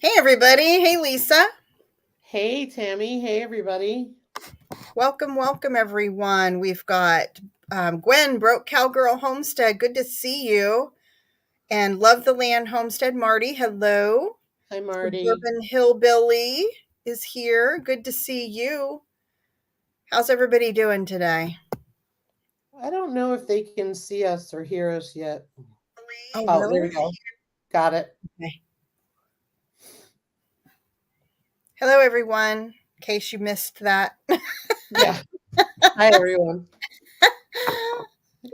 Hey, everybody. Hey, Lisa. Hey, Tammy. Hey, everybody. Welcome, everyone. We've got Gwen, Broke Cowgirl Homestead. Good to see you. And Love the Land Homestead, Marty. Hello. Hi, Marty. Suburban Hillbilly is here. Good to see you. How's everybody doing today? I don't know if they can see us or hear us yet. Oh, Oh, there really? we go. Got it. Okay. Hello, everyone. In case you missed that, Yeah. Hi, everyone.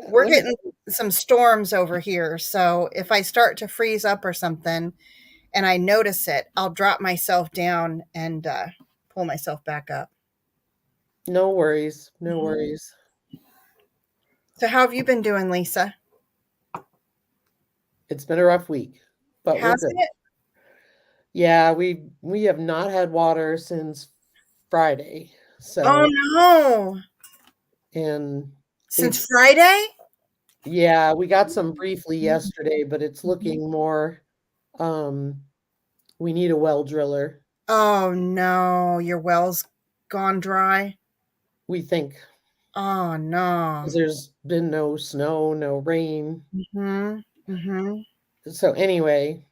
we're Let me. getting some storms over here. So if I start to freeze up or something, and I notice it, I'll drop myself down and pull myself back up. No worries. No Mhm. worries. So, how have you been doing, Lisa? It's been a rough week, but we're Hasn't good. it? Yeah, we have not had water since Friday. Oh So, no! and Since it's Friday? yeah, we got some briefly Mhm. yesterday, but it's looking more um we need a well driller. Oh no! Your well's gone dry. We think Oh no! 'cause there's been no snow, no rain. Mhm. Mhm. So anyway,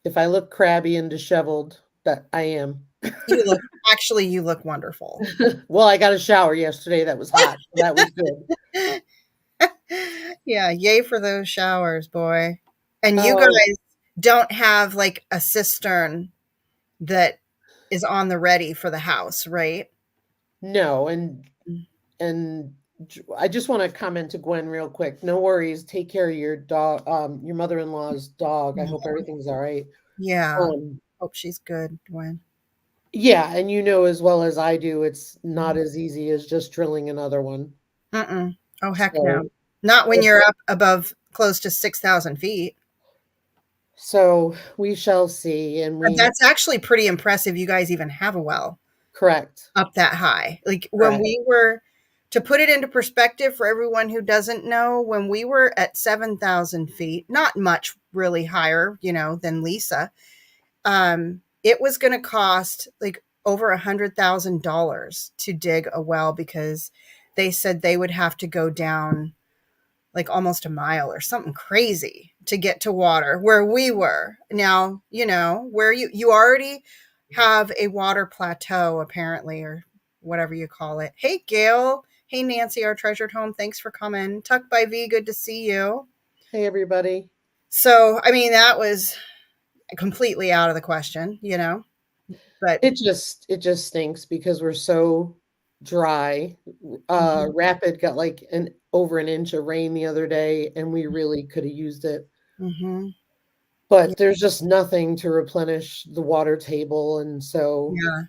if I look crabby and disheveled, that I am. You look wonderful. Well, I got a shower yesterday that was hot, so that was good. Yeah, yay for those showers, boy. And you Oh, guys don't have like a cistern that is on the ready for the house, right? no, and I just want to comment to Gwen real quick. No worries. Take care of your dog, your mother-in-law's dog. I hope everything's all right. Yeah. Um, Hope she's good, Gwen. yeah, and you know as well as I do, it's not Mhm. as easy as just drilling another one. Mm-mm. Oh, heck no. So, Not when but you're up above close to 6,000 feet. so we shall see, and we That's actually pretty impressive. You guys even have a well correct, up that high. Like when correct. we were, to put it into perspective for everyone who doesn't know, when we were at 7,000 feet, not much really higher, than Lisa, it was going to cost like over $100,000 to dig a well because they said they would have to go down like almost a mile or something crazy to get to water where we were. Now, where you already have a water plateau apparently, or whatever you call it. Hey Gail, hey Nancy, our treasured home, thanks for coming. Tuck by V, good to see you. Hey, everybody. So, I mean, that was completely out of the question, but It just stinks because we're so dry. mhm, Rapid got like an over an inch of rain the other day, and we really could have used it. mhm. But there's just nothing to replenish the water table, and so Yeah,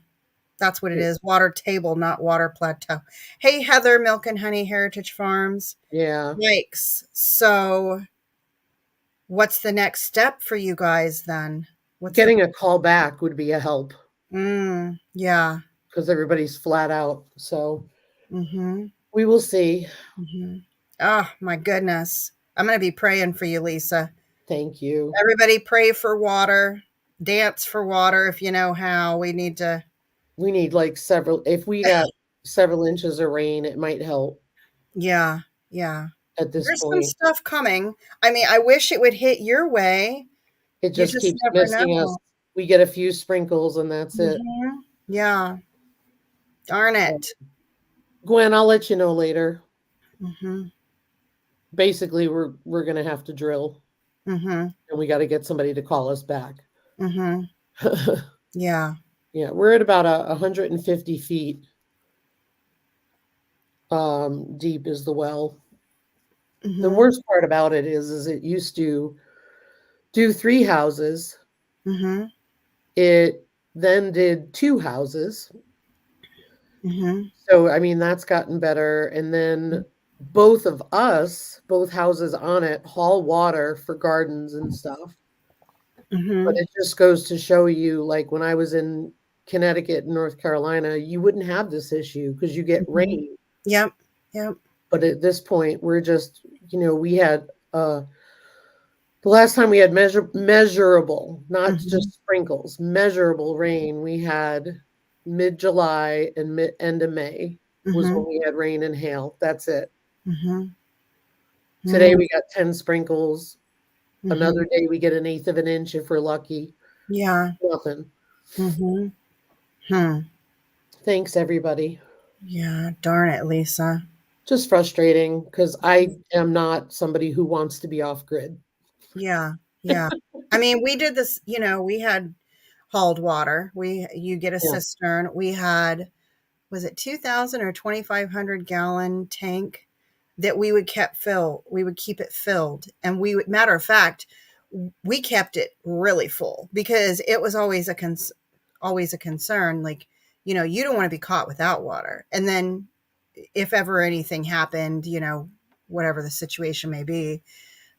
that's what it it, is. Water table, not water plateau. Hey Heather, Milk and Honey Heritage Farms. yeah, Yikes. So, what's the next step for you guys then? What's the getting a call back would be a help yeah. because everybody's flat out. So Mhm. we will see. Mhm. Oh, my goodness. I'm going to be praying for you, Lisa. Thank you. Everybody pray for water. Dance for water if you know how. We need to. We need like several. If we got several inches of rain, it might help Yeah. Yeah. at this There's some point. stuff coming. I mean, I wish it would hit your way. It You just just keeps never missing us. know. We get a few sprinkles and that's it. Mhm. Yeah. Darn So, it. Gwen, I'll let you know later. Mhm. Basically, we're gonna have to drill, Mhm. and we got to get somebody to call us back. Mhm. Yeah. Yeah, we're at about 150 feet deep is the well. The Mhm. worst part about it is it used to do three houses. Mhm. It then did two houses. Mhm. So I mean that's gotten better. And then both of us, both houses on it, haul water for gardens and stuff. But Mhm. it just goes to show you, like when I was in Connecticut and North Carolina, you wouldn't have this issue because you get Mhm. rain. Yep. Yep. But at this point, we're just, we had The last time we had measurable, not Mhm. just sprinkles, measurable rain, we had mid-July and end of May was when Mhm. we had rain and hail. That's it. Mhm. Today Mhm. we got 10 sprinkles. Mhm. Another day we get an eighth of an inch if we're lucky. Yeah. Nothing. Mhm. Hmm. Thanks, everybody. Yeah. Darn it, Lisa. Just frustrating because I am not somebody who wants to be off grid. Yeah. Yeah. I mean, we did this, we had hauled water. You get a Yeah. cistern. We had, was it 2,000 or 2,500 gallon tank that we would keep it filled. And matter of fact, we kept it really full because it was always a concern. Like, you don't want to be caught without water. And then if ever anything happened, whatever the situation may be,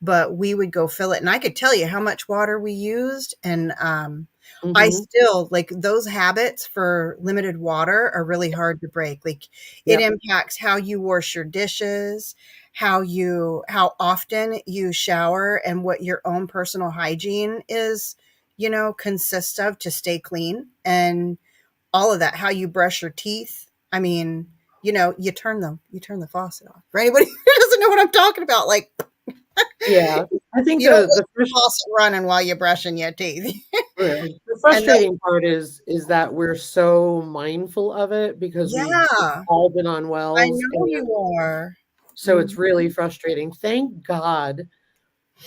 but we would go fill it. And I could tell you how much water we used. And I Mm-hmm. still like those habits for limited water are really hard to break. Like it Yep. impacts how you wash your dishes, how often you shower, and what your own personal hygiene is, consists of to stay clean, and all of that, how you brush your teeth. I mean, you turn the faucet off. For anybody who doesn't know what I'm talking about, like Yeah. I think you don't the leave the faucet running while you're brushing your teeth. the And those, frustrating part is that we're so mindful of it because we've yeah, all been on I wells, know and you are. so Mhm. it's really frustrating. Thank God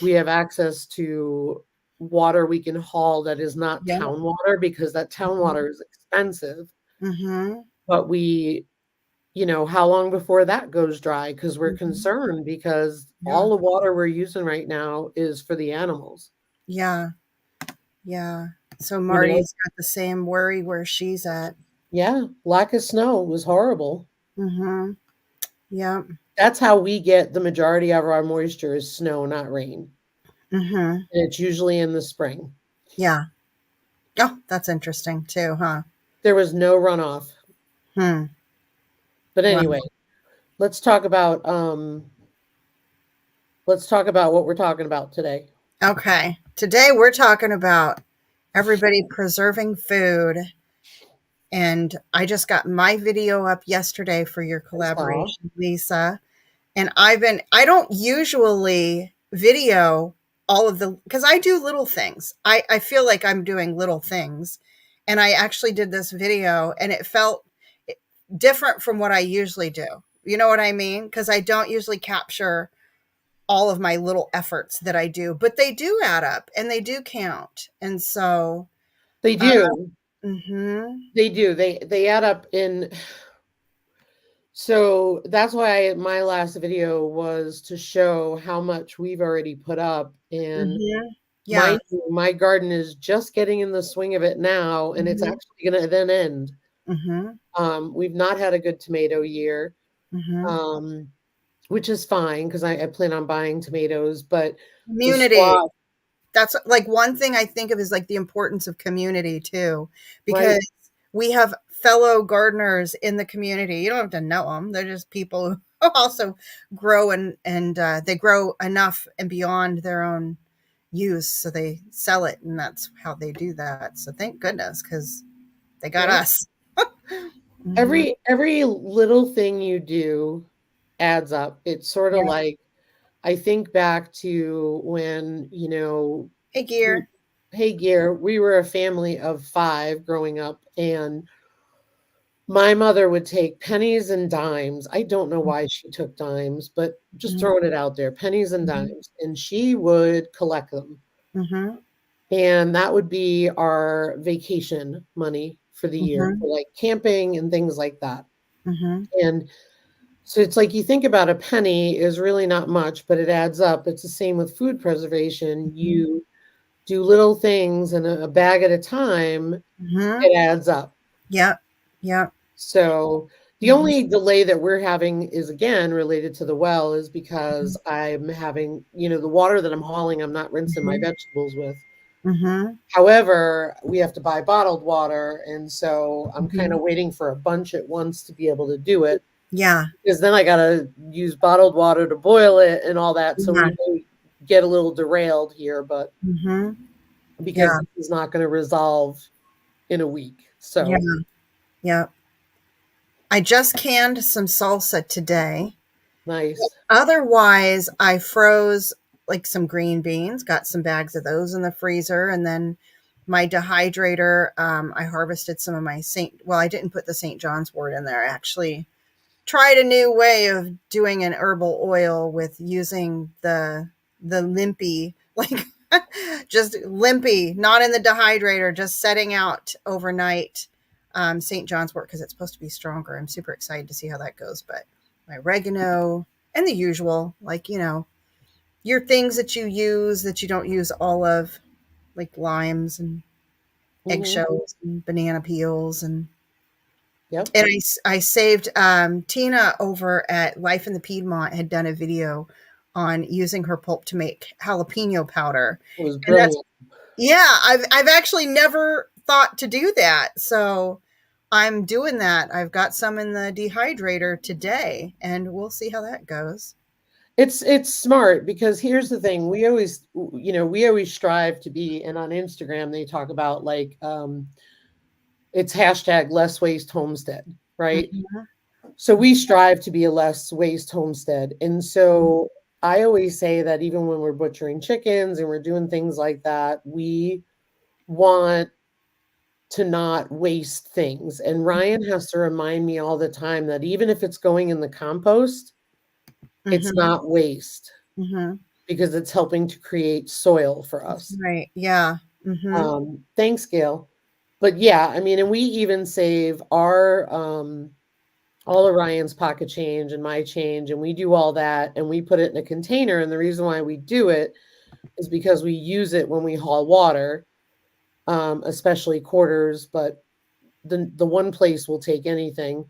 we have access to water we can haul that is not Yeah. town water, because that town water is expensive. Mhm. But how long before that goes dry? Because we're Mhm. concerned, because Yeah. all the water we're using right now is for the animals. Yeah. Yeah. So You know, Marty's got the same worry where she's at. yeah, lack of snow was horrible. Mhm. Yeah. That's how we get the majority of our moisture, is snow, not rain. Mhm. And it's usually in the spring. Yeah. Oh, that's interesting too, huh? There was no runoff. Hmm. But Wow. anyway, let's talk about what we're talking about today. Okay. Today we're talking about everybody preserving food. And I just got my video up yesterday for your I saw. collaboration, Lisa. And I don't usually video all of because I do little things. I feel like I'm doing little things. And I actually did this video and it felt different from what I usually do. You know what I mean? Because I don't usually capture all of my little efforts that I do, but they do add up and they do count. And so, They uh, do. mhm, They do. They add up in. So that's why my last video was to show how much we've already put up. And mhm, yeah, mind you, my garden is just getting in the swing of it now, and it's mhm, actually going to then end. mhm, We've not had a good tomato year, mhm. um, which is fine because I plan on buying tomatoes, but the Community. squash, That's like one thing I think of is like the importance of community too, because right? we have fellow gardeners in the community. You don't have to know them; they're just people who also grow and they grow enough and beyond their own use, so they sell it, and that's how they do that. So thank goodness because they got Yeah. us. Hmm. Every little thing you do adds up. It's sort of Yeah. like, I think back to when, Hey, we, gear. hey Gear, we were a family of 5 growing up, and my mother would take pennies and dimes. I don't know why she took dimes, but just throwing it out there, pennies and Mm-hmm. dimes, and she would collect them. Mm-hmm. And that would be our vacation money for the year, Mm-hmm. for like camping and things like that. Mm-hmm. And so it's like, you think about, a penny is really not much, but it adds up. It's the same with food preservation. Mm-hmm. You do little things, and a bag at a time, Mm-hmm. it adds up. Yep. Yep. So the Mm-hmm. only delay that we're having is, again, related to the well, is because I'm having, the water that I'm hauling, I'm not rinsing my Mm-hmm. vegetables with. Mm-hmm. However, we have to buy bottled water. And so I'm kind Mm-hmm. of waiting for a bunch at once to be able to do it, Yeah. because then I got to use bottled water to boil it and all that. So Yeah. we get a little derailed here, but Mhm. because Yeah. this is not going to resolve in a week. Yeah. So Yeah. I just canned some salsa today. nice. Otherwise, I froze like some green beans, got some bags of those in the freezer, and then my dehydrator, I harvested some of my I didn't put the St. John's wort in there. I actually tried a new way of doing an herbal oil with using the limpy, like just limpy, not in the dehydrator, just setting out overnight St. John's wort because it's supposed to be stronger. I'm super excited to see how that goes. But my oregano and the usual, like, your things that you use that you don't use all of, like limes and Hmm. eggshells and banana peels Yep. and I saved Tina over at Life in the Piedmont had done a video on using her pulp to make jalapeno powder. It was And that's brilliant. yeah, I've actually never thought to do that. So I'm doing that. I've got some in the dehydrator today and we'll see how that goes. It's smart because here's the thing. We always strive to be, and on Instagram they talk about like it's hashtag less waste homestead, right? Mhm. So we strive to be a less waste homestead. And so I always say that even when we're butchering chickens and we're doing things like that, we want to not waste things. And Ryan has to remind me all the time that even if it's going in the compost, it's Mhm. not waste Mhm. because it's helping to create soil for us. Right. Yeah. Mhm. Thanks, Gail. But yeah, I mean, and we even save our all of Ryan's pocket change and my change, and we do all that and we put it in a container. And the reason why we do it is because we use it when we haul water, especially quarters. But the one place will take anything.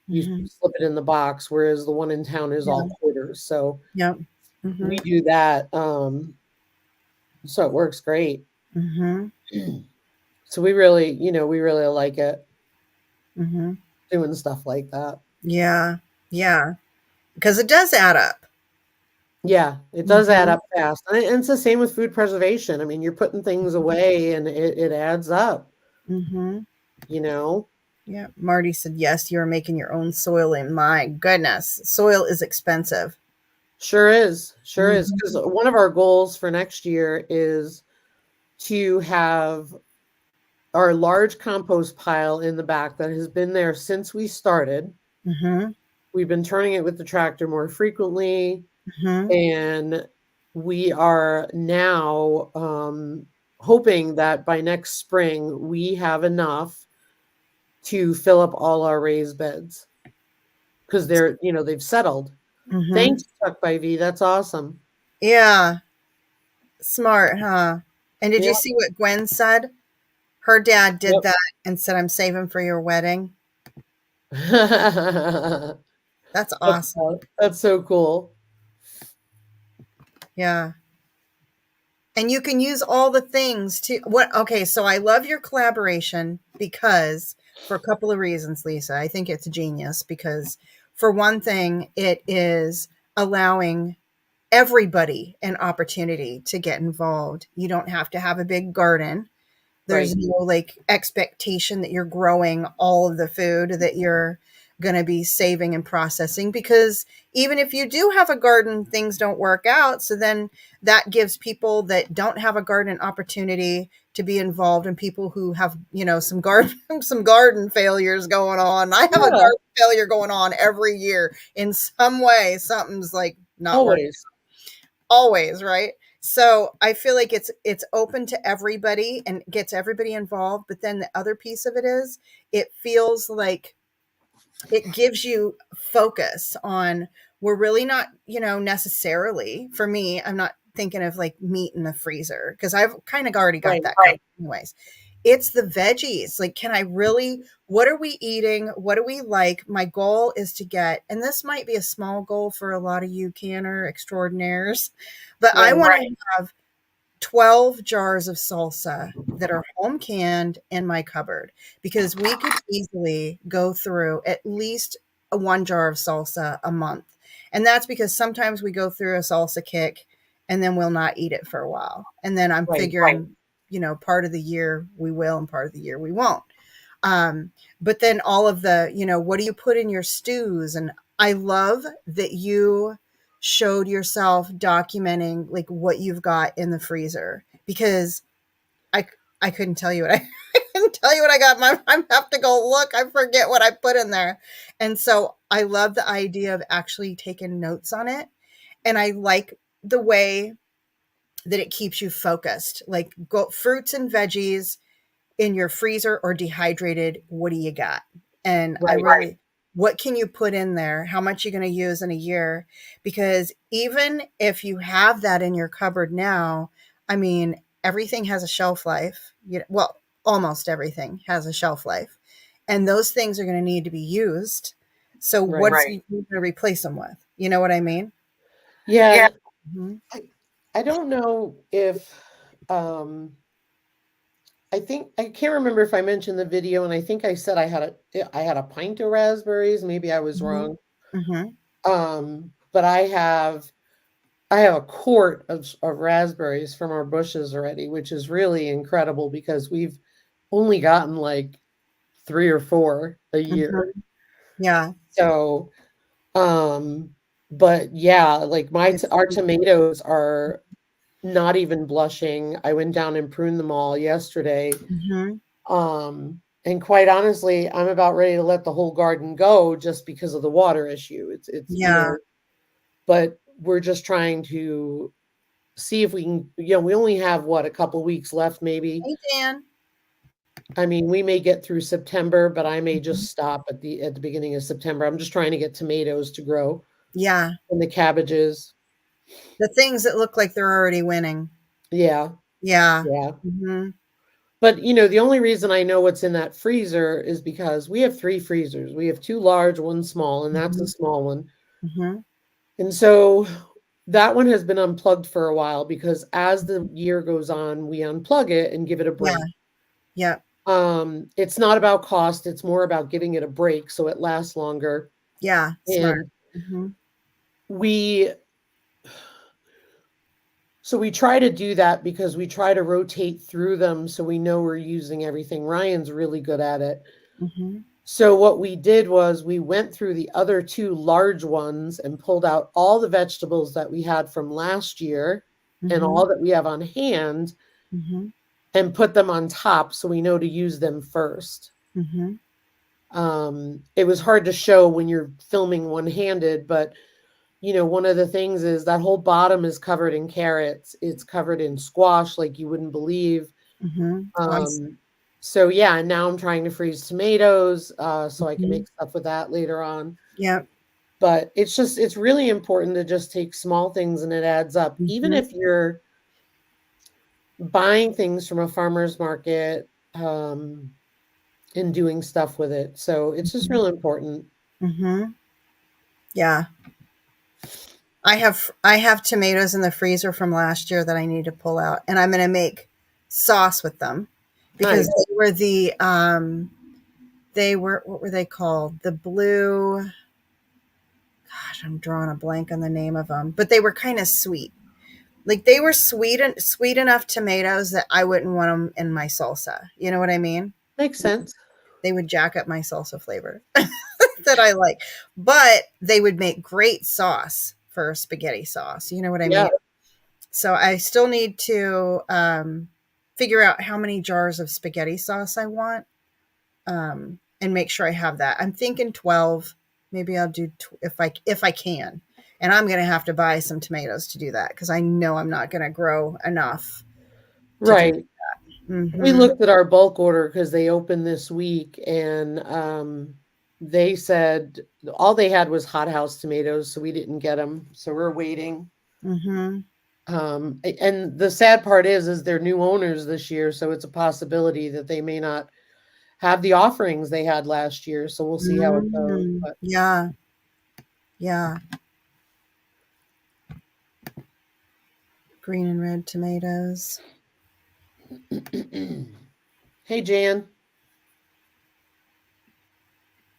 You Mhm. slip it in the box, whereas the one in town is Yeah. all quarters. So Yep. we Mhm. do that. So it works great. Mhm. So we really like it Mhm. doing stuff like that. Yeah. Yeah. Because it does add up. Yeah, it does add Mhm. up fast. And it's the same with food preservation. I mean, you're putting things away and it adds up, Mhm. you know? Yeah. Marty said, yes, you're making your own soil. And my goodness, soil is expensive. Sure is. Sure is. Because Mhm. one of our goals for next year is to have our large compost pile in the back that has been there since we started. Mhm. We've been turning it with the tractor more frequently, Mhm. and we are now hoping that by next spring we have enough to fill up all our raised beds because they've settled. Mhm. Thanks, Chuck by V. That's awesome. Yeah. Smart, huh? And did you Yep. see what Gwen said? Her dad did Yep. that and said, I'm saving for your wedding. that's That's awesome. that's so cool. Yeah. And you can use all the things to what okay, so I love your collaboration because for a couple of reasons, Lisa. I think it's genius because for one thing, it is allowing everybody an opportunity to get involved. You don't have to have a big garden. There's Right. no like expectation that you're growing all of the food that you're going to be saving and processing because even if you do have a garden, things don't work out. So then that gives people that don't have a garden opportunity to be involved and people who have, some garden some garden failures going on. I have a Yeah, garden failure going on every year in some way. Something's like not working always. always, right? So I feel like it's open to everybody and gets everybody involved, but then the other piece of it is it feels like it gives you focus on we're really not, necessarily for me, I'm not thinking of like meat in the freezer because I've kind of already got Right. that anyways. It's the veggies. Like, can I really, what are we eating? What do we like? My goal is to get, and this might be a small goal for a lot of you canner extraordinaires, but I Right. want to have 12 jars of salsa that are home canned in my cupboard because we could easily go through at least one jar of salsa a month. And that's because sometimes we go through a salsa kick and then we'll not eat it for a while. And then I'm Right. figuring, part of the year we will and part of the year we won't. But then all of the, what do you put in your stews? And I love that you showed yourself documenting like what you've got in the freezer, because I I couldn't tell you what I I couldn't tell you what I got. I have to go look. I forget what I put in there. And so I love the idea of actually taking notes on it. And I like the way that it keeps you focused. Like, go fruits and veggies in your freezer or dehydrated. What do you got? And I Right. really, what can you put in there? How much are you going to use in a year? Because even if you have that in your cupboard now, I mean, everything has a shelf life. Well, almost everything has a shelf life, and those things are going to need to be used. So, Right. what's you going to replace them with? You know what I mean? Yeah. Yeah. And Mhm. I don't know if I think I can't remember if I mentioned the video, and I think I said I had a pint of raspberries. Maybe I was Mhm. wrong. Mhm. But I have a quart of raspberries from our bushes already, which is really incredible because we've only gotten like 3 or 4 a year. Mhm. Yeah. So, um, but yeah, like It's our tomatoes are not even blushing. I went down and pruned them all yesterday. Mhm. And quite honestly, I'm about ready to let the whole garden go just because of the water issue. Yeah. But we're just trying to see if we can, we only have what, a couple weeks left maybe. Hey, Dan. I mean, we may get through September, but I may Mhm. just stop at the beginning of September. I'm just trying to get tomatoes to grow Yeah. and the cabbages. The things that look like they're already winning. Yeah, Yeah. yeah. Mhm. But the only reason I know what's in that freezer is because we have 3 freezers. We have 2 large, 1 small, and that's a Mhm. small one. Mhm. And so that one has been unplugged for a while because as the year goes on, we unplug it and give it a Yeah. break. Yep. It's not about cost, it's more about giving it a break so it lasts longer. Yeah. Smart. And Mhm. we we try to do that because we try to rotate through them so we know we're using everything. Ryan's really good at it. Mhm. So what we did was we went through the other 2 large ones and pulled out all the vegetables that we had from last year and Mhm. all that we have on hand Mhm. and put them on top so we know to use them first. Mhm. It was hard to show when you're filming one-handed, but one of the things is that whole bottom is covered in carrots. It's covered in squash like you wouldn't believe. Mhm. Awesome. Um, so yeah, and now I'm trying to freeze tomatoes so I can Mhm. make stuff with that later on. Yep. But it's really important to just take small things and it adds up. Even Mhm. if you're buying things from a farmer's market, and doing stuff with it. So it's just Mhm. real important. Mhm. Yeah. I have tomatoes in the freezer from last year that I need to pull out, and I'm gonna make sauce with them because Nice. they were, what were they called? The blue, gosh, I'm drawing a blank on the name of them, but they were kind of sweet. Like, they were sweet enough tomatoes that I wouldn't want them in my salsa. You know what I mean? Makes sense. They would jack up my salsa flavor that I like, but they would make great sauce for spaghetti sauce. You know what I Yeah. mean? So I still need to figure out how many jars of spaghetti sauce I want, and make sure I have that. I'm thinking 12. Maybe I'll do if I can. And I'm going to have to buy some tomatoes to do that because I know I'm not going to grow enough to do. Right. We Mm-hmm. looked at our bulk order because they opened this week and they said all they had was hothouse tomatoes, so we didn't get them. So we're waiting. Mm-hmm. And the sad part is they're new owners this year, so it's a possibility that they may not have the offerings they had last year. So we'll see how it goes. Mm, yeah. Yeah. Green and red tomatoes. But hey, Jan.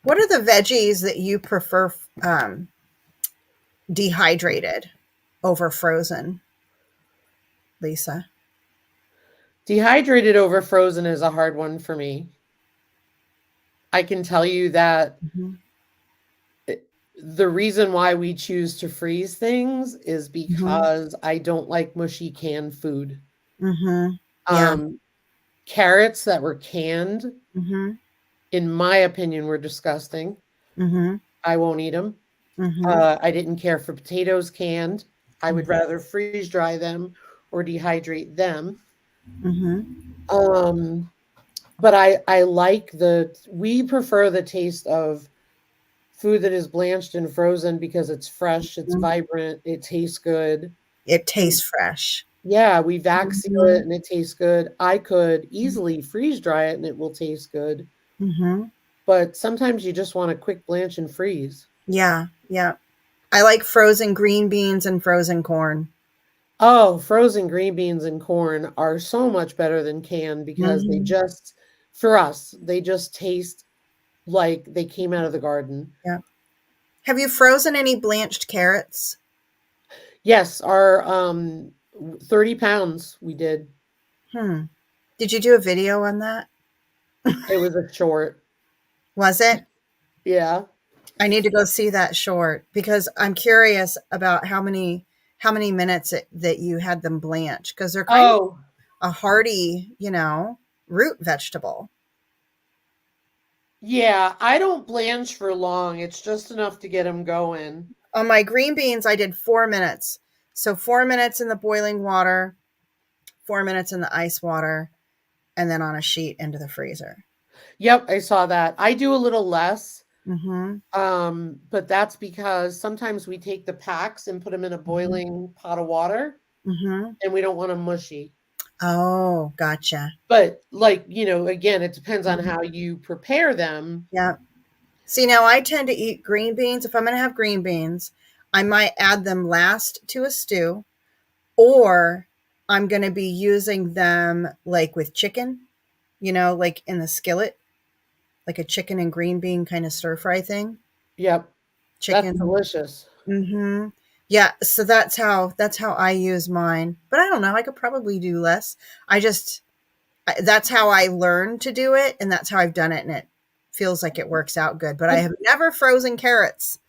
What are the veggies that you prefer dehydrated over frozen? Lisa? Dehydrated over frozen is a hard one for me. I can tell you that Mhm. the reason why we choose to freeze things is Mhm. because I don't like mushy canned food. Mhm. Yeah. Um, Carrots that were canned, Mhm. in my opinion, were disgusting. Mhm. I won't eat them. Mhm. I didn't care for potatoes canned. I would Mhm. rather freeze dry them or dehydrate them. Mhm. Um, but I like we prefer the taste of food that is blanched and frozen because it's fresh, it's Mhm. vibrant, it tastes good. It tastes fresh. Yeah, we vac seal it Mhm. and it tastes good. I could easily freeze dry it and it will taste good, Mhm. but sometimes you just want a quick blanch and freeze. Yeah. Yeah. I like frozen green beans and frozen corn. Oh, frozen green beans and corn are so much better than canned because Mhm. for us, they just taste like they came out of the garden. Yeah. Have you frozen any blanched carrots? Yes, our 30 pounds we did. Hmm. Did you do a video on that? It was a short. Was it? Yeah. I need to go see that short because I'm curious about how many minutes that you had them blanch because they're kind of Oh, a hearty, root vegetable. yeah. I don't blanch for long. It's just enough to get them going. On my green beans, I did 4 minutes. So 4 minutes in the boiling water, 4 minutes in the ice water, and then on a sheet into the freezer. Yep, I saw that. I do a little less. Mm-hmm. But that's because sometimes we take the packs and put them in a Mm-hmm. boiling pot of water Mm-hmm. and we don't want them mushy. Oh, gotcha. But like, again, it depends on Mhm. how you prepare them. Yeah. See, now I tend to eat green beans. If I'm going to have green beans, I might add them last to a stew, or I'm going to be using them like with chicken, like in the skillet, like a chicken and green bean kind of stir fry thing. Yep, that's Chicken. delicious. Mhm. Yeah, so that's how I use mine. But I don't know, I could probably do less. That's how I learned to do it, and that's how I've done it, and it feels like it works out good. But I And have never frozen carrots.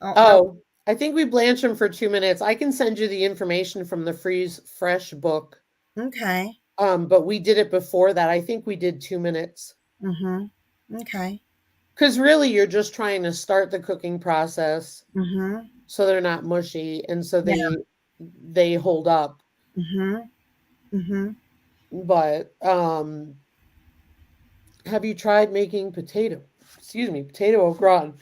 Oh, oh, I think we blanch them for 2 minutes. I can send you the information from the Freeze Fresh book. okay. But we did it before that. I think we did 2 minutes. Mhm. Okay. Because really, you're just trying to start the cooking process Mhm. so they're not mushy and so Yeah. they hold up. Mhm. Mhm. But have you tried making potato au gratin?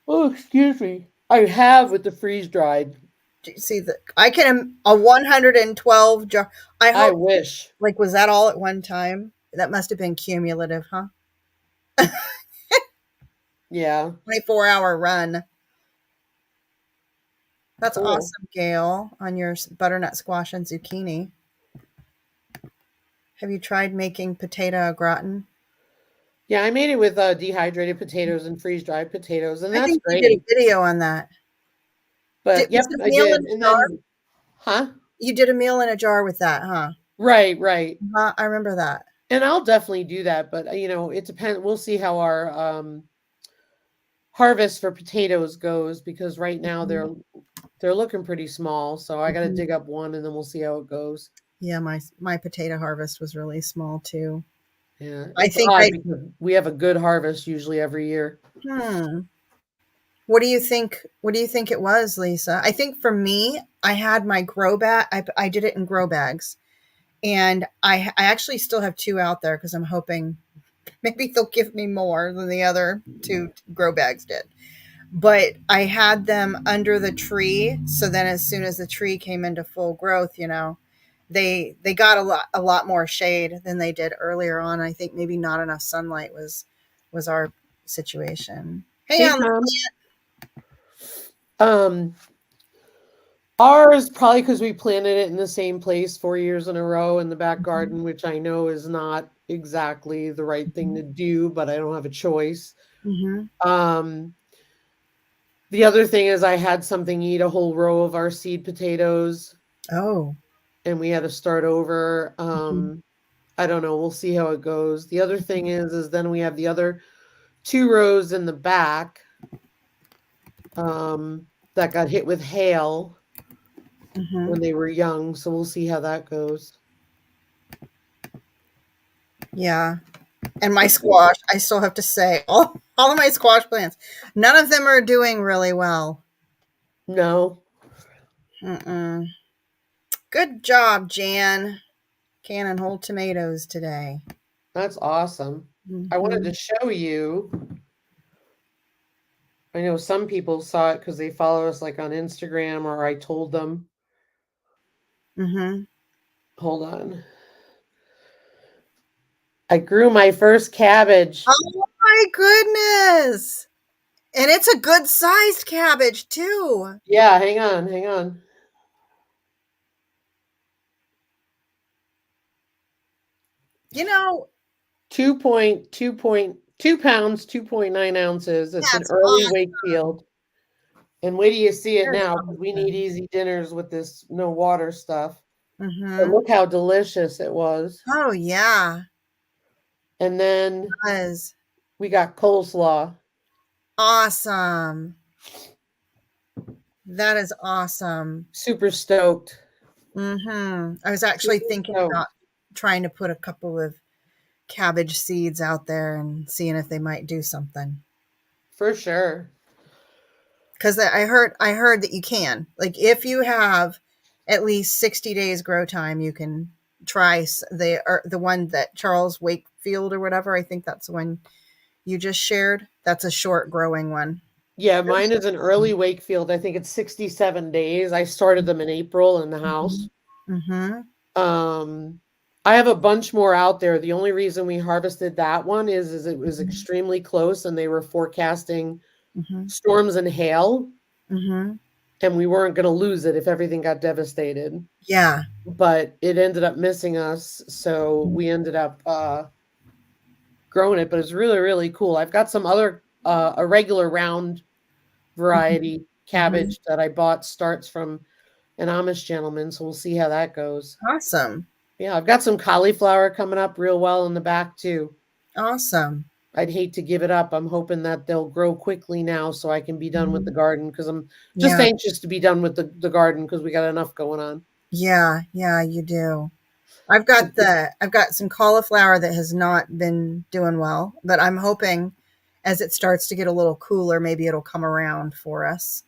Oh, excuse me. I have with the freeze dried. Do you see the I can a 112 jar. I I hope wish. like was that all at one time? That must have been cumulative, huh? Yeah, 24-hour run. That's cool. awesome, Gail, on your butternut squash and zucchini. Have you tried making potato au gratin? Yeah, I made it with dehydrated potatoes and freeze dried potatoes, and I that's think you did a great. video on that. But Was yep, it a I meal did. in a And jar? then, huh? You did a meal in a jar with that, huh? Right, right. I remember that. And I'll definitely do that. But it depends. We'll see how our harvest for potatoes goes because right now Mhm. they're looking pretty small. So I got to Mhm. dig up one, and then we'll see how it goes. Yeah, my potato harvest was really small too. Yeah, I it's think odd I because we have a good harvest usually every year. hmm. What do you think it was, Lisa? I think for me, I had my grow bag. I did it in grow bags, and I actually still have two out there because I'm hoping maybe they'll give me more than the other two grow bags did. But I had them under the tree, so then as soon as the tree came into full growth, they got a lot more shade than they did earlier on. I think maybe not enough sunlight was our situation. Hey, Hey, on the Tom. Um, Ours probably because we planted it in the same place 4 years in a row in the back Mhm. garden, which I know is not exactly the right thing to Mhm. do, but I don't have a choice. Mhm. Um, the other thing is I had something eat a whole row of our seed potatoes. Oh. and we had to start over. Mhm. I don't know. We'll see how it goes. The other thing is then we have the other 2 rows in the back that got hit with hail when Mhm. they were young. So we'll see how that goes. Yeah. And my But cool. squash, I still have to say, all of my squash plants, none of them are doing really well. No, Mm-mm. Good job, Jan. Canning whole tomatoes today. that's awesome. I wanted to Mhm. show you. I know some people saw it because they follow us like on Instagram or I told them. Mhm. Hold on. I grew my first cabbage. Oh my goodness. And it's a good sized cabbage too. Yeah, hang on, hang on. You know, 2.2 pounds, 2.9 ounces. It's an that's early awesome. Wakefield. And wait till you see it That's now because we need awesome. easy dinners with this no water stuff. But Mhm. look how delicious it was. Oh yeah. And then Was we got coleslaw. awesome. That is awesome. Super stoked. I was actually Super thinking about stoked. trying to put a couple of cabbage seeds out there and seeing if they might do something. For sure. Because I heard that you can, like, if you have at least 60 days grow time, you can try the one that Charles Wakefield or whatever. I think that's the one you just shared. That's a short growing one. Yeah, mine is an early Wakefield. I think it's 67 days. I started them in April in the house. Mm-hmm. Um, I have a bunch more out there. The only reason we harvested that one is it was extremely close and they were forecasting Mm-hmm. storms and hail, Mm-hmm. and we weren't going to lose it if everything got devastated. Yeah. But it ended up missing us, so we ended up growing it. But it's really, really cool. I've got some other a regular round variety Mm-hmm. cabbage that I bought starts from an Amish gentleman, so we'll see how that goes. Awesome. Yeah, I've got some cauliflower coming up real well in the back too. Awesome. I'd hate to give it up. I'm hoping that they'll grow quickly now so I can be done with the Mhm. garden because I'm just Yeah. anxious to be done with the garden because we got enough going on. Yeah. Yeah, you do. So I've got some cauliflower that has not been doing well, but I'm hoping as it starts to get a little cooler, maybe it'll come around for us.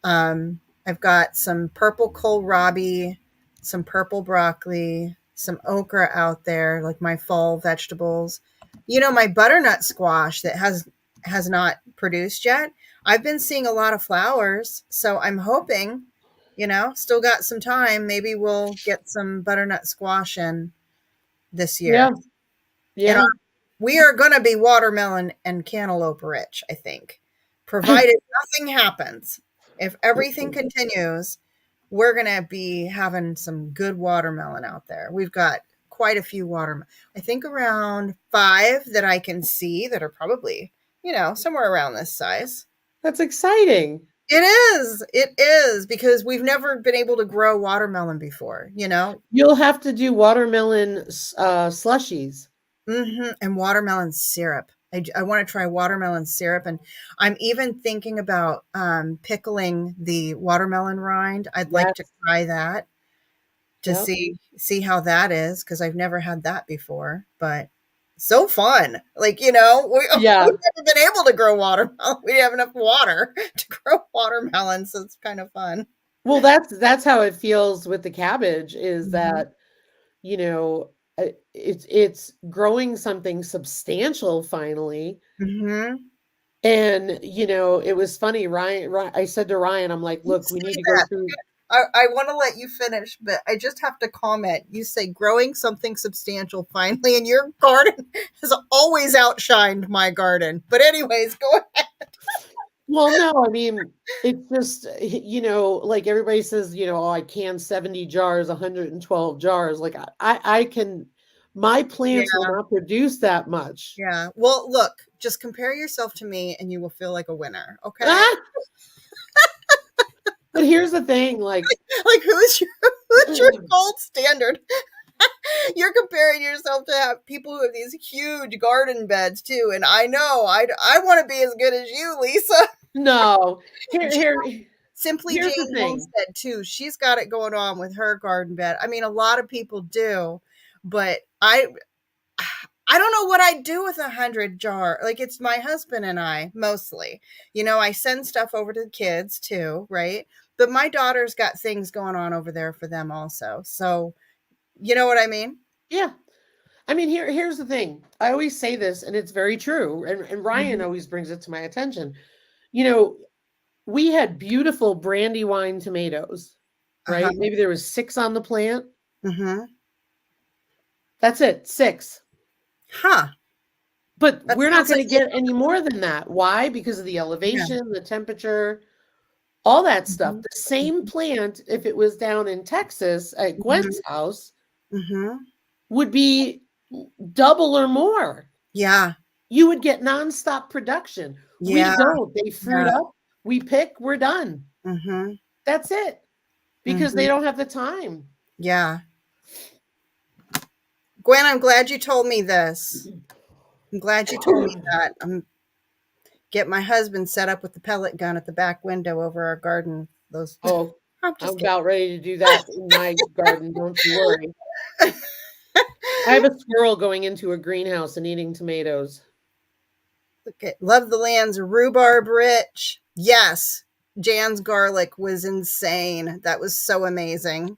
I've got some purple kohlrabi, some purple broccoli, some okra out there, like my fall vegetables. My butternut squash that has not produced yet. I've been seeing a lot of flowers, so I'm hoping, still got some time. Maybe we'll get some butternut squash in this yeah, year. And yeah. we are going to be watermelon and cantaloupe rich, I think, provided nothing happens. If everything continues, we're going to be having some good watermelon out there. We've got quite a few watermelon. I think around 5 that I can see that are probably, somewhere around this size. That's exciting. It is. It is because we've never been able to grow watermelon before. You'll have to do watermelon slushies. And watermelon syrup. I want to try watermelon syrup, and I'm even thinking about pickling the watermelon rind. I'd like to Yes. try that to Yep. see how that is because I've never had that before. But so fun, like Yeah. we've never been able to grow watermelon. We have enough water to grow watermelon, so it's kind of fun. Well, that's how it feels with the cabbage is Hmm. that, you know, it's growing something substantial finally. Hmm. And, it was funny, Ryan, I said to Ryan, I'm like, You "Look, we say need to go that. through." I want to let you finish, but I just have to comment. You say growing something substantial finally, and your garden has always outshined my garden. But anyways, go ahead. Well, no, I mean, it's just, like everybody says, "Oh, I can 70 jars, 112 jars." Like I can my Yeah, plants will not produce that much. yeah. Well, look, just compare yourself to me, and you will feel like a winner. Okay. Ah! But here's the thing, like Like who's your? What's your gold standard? You're comparing yourself to have people who have these huge garden beds too, and I know I want to be as good as you, Lisa. No. Here Simply here's the Jane thing. Homestead too. She's got it going on with her garden bed. I mean, a lot of people do, but I don't know what I'd do with 100 jar. Like it's my husband and I mostly. You know, I send stuff over to the kids too, right? But my daughter's got things going on over there for them also. So, you know what I mean? Yeah. I mean, here's the thing. I always say this, and it's very true. And Ryan Mhm. always brings it to my attention. You know, we had beautiful Brandywine tomatoes, Uh-huh. right? Maybe there was 6 on the plant. Mhm. That's it, 6. Huh. But That we're not sounds going like to get any more than that. Why? Because of the yeah. elevation, the temperature, all that stuff. Mhm. The same plant, if it was down in Texas at Mhm. Gwen's house, Mhm. would be double or more. Yeah. You would get nonstop production. We Yeah. don't. They fruit Yeah. up, we pick, we're done. Mhm. That's it. Because they Mhm. don't have the time. Yeah. Gwen, I'm glad you told me this. I'm glad you told me that. I'm get my husband set up with the pellet gun at the back window over our garden. Those Oh, I'm I'm just kidding. about ready to do that in my garden. Don't you worry. I have a squirrel going into a greenhouse and eating tomatoes. Okay. Love the lands rhubarb rich. Yes. Jan's garlic was insane. That was so amazing.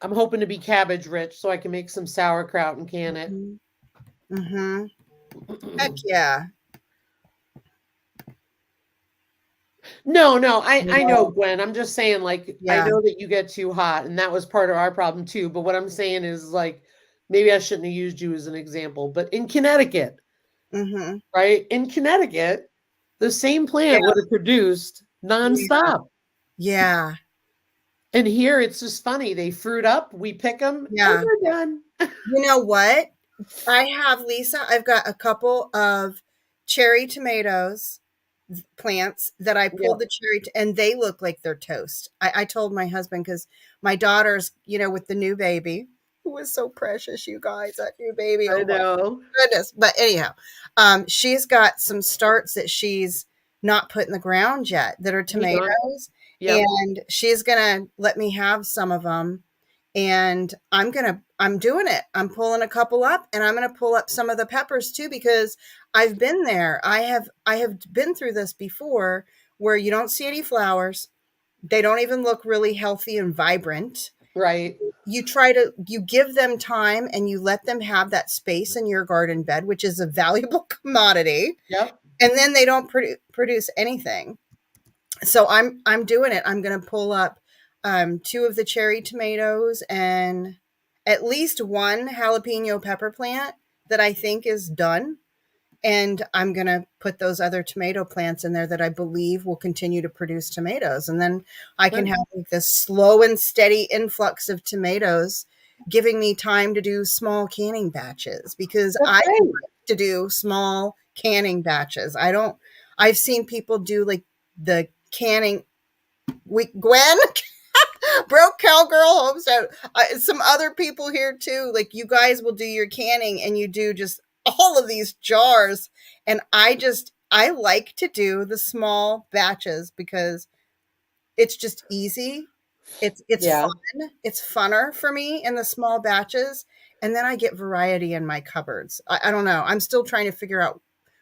I'm hoping to be cabbage rich so I can make some sauerkraut and can it. Mm-hmm. Heck yeah. No, I know, No. Gwen. I'm just saying, like, I Yeah. know that you get too hot, and that was part of our problem too. But what I'm saying is, like, maybe I shouldn't have used you as an example. But in Connecticut, Mm-hmm. right? In Connecticut, the same Yeah. plant would have produced Yeah. nonstop. Yeah. And here it's just funny. They fruit up, we pick them, and Yeah. they're done. You know what? I have, Lisa, I've got a couple of cherry tomatoes plants that I pulled Yep. the and they look like they're toast. I told my husband because my daughter's, with the new baby, who was so precious, you guys, that new baby. I Oh my know. goodness. But anyhow, she's got some starts that she's not put in the ground yet that are Me not. tomatoes. Yep. And she's going to let me have some of them and I'm doing it. I'm pulling a couple up and I'm going to pull up some of the peppers too because I've been there. I have been through this before where you don't see any flowers. They don't even look really healthy and vibrant. Right. You give them time and you let them have that space in your garden bed, which is a valuable commodity, Yep. and then they don't produce anything. So I'm doing it. I'm going to pull up two of the cherry tomatoes and at least one jalapeno pepper plant that I think is done. And I'm going to put those other tomato plants in there that I believe will continue to produce tomatoes. And then I can Right. have like this slow and steady influx of tomatoes, giving me time to do small canning batches because That's I right. like to do small canning batches. I've seen people do like the canning Gwen broke cowgirl homestead. Some other people here too. Like you guys will do your canning and you do just all of these jars. And I like to do the small batches because it's just easy. It's Yeah. fun. It's funner for me in the small batches. And then I get variety in my cupboards. I don't know. I'm still trying to figure out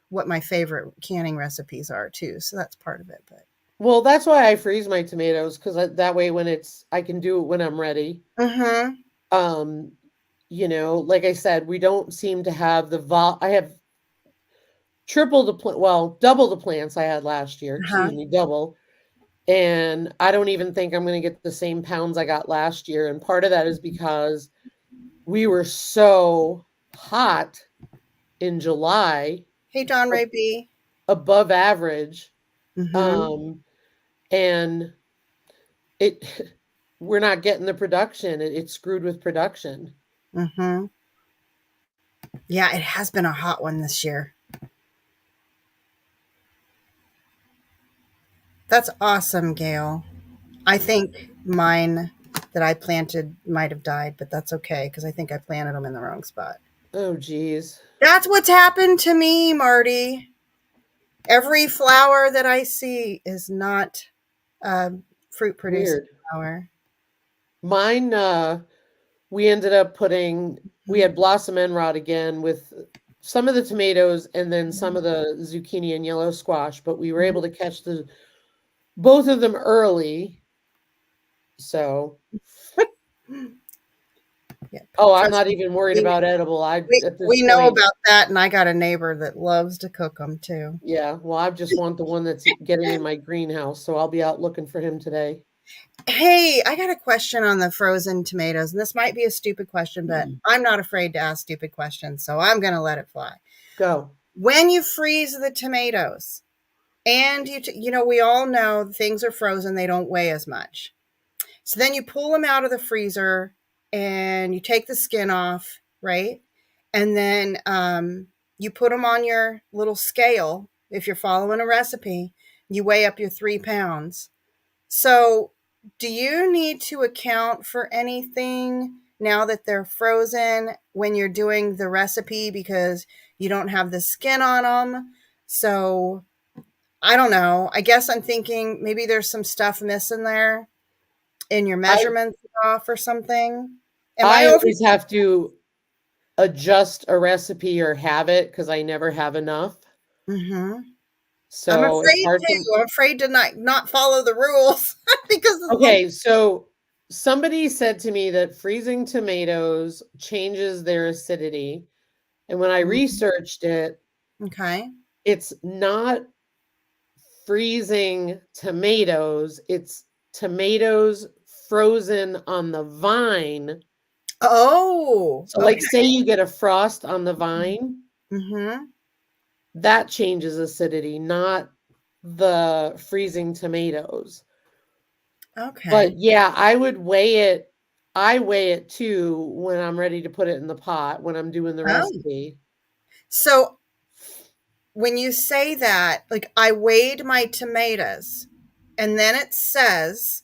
what my favorite canning recipes are too. So that's part of it. But Well, that's why I freeze my tomatoes because that way when I can do it when I'm ready. mm-hmm. Um, like I said, we don't seem to have I have double the plants I had last year, Uh-huh. excuse me, double. And I don't even think I'm going to get the same pounds I got last year. And part of that is because we were so hot in July, Hey, Don a- Ray B. above average. Mm-hmm. Um, and it we're not getting the production. It's screwed with production. Mm-hmm. Yeah, it has been a hot one this year. That's awesome, Gail. I think mine that I planted might have died, but that's okay because I think I planted them in the wrong spot. Oh, geez. That's what's happened to me, Marty. Every flower that I see is not a fruit producing Weird. flower. Mine, we ended up we had blossom end rot again with some of the tomatoes and then some of the zucchini and yellow squash, but we were able to catch both of them early. So, Yeah, oh, I'm trust not me, even worried we, about edible. At this we know point, about that, and I got a neighbor that loves to cook them too. yeah, well, I just want the one that's getting in my greenhouse, so I'll be out looking for him today. Hey, I got a question on the frozen tomatoes, and this might be a stupid question, but Mm. I'm not afraid to ask stupid questions, so I'm going to let it fly. Go. When you freeze the tomatoes, and we all know things are frozen, they don't weigh as much. So then you pull them out of the freezer and you take the skin off, right? And then you put them on your little scale. If you're following a recipe, you weigh up your 3 pounds. So, do you need to account for anything now that they're frozen when you're doing the recipe because you don't have the skin on them? So, I don't know. I guess I'm thinking maybe there's some stuff missing there in your I measurements off or something. Am I I over? always have to adjust a recipe or have it because I never have enough. Mm-hmm. I'm So it's afraid hard to. for I'm afraid to not follow the rules because of the. Okay, so somebody said to me that freezing tomatoes changes their acidity. And when I researched it, Okay. it's not freezing tomatoes, it's tomatoes frozen on the vine. Oh, So, like, okay. say you get a frost on the vine, Mm-hmm. that changes acidity, not the freezing tomatoes. Okay. But yeah, I would weigh it. I weigh it too when I'm ready to put it in the pot when I'm doing the Oh. recipe. So when you say that, like I weighed my tomatoes, and then it says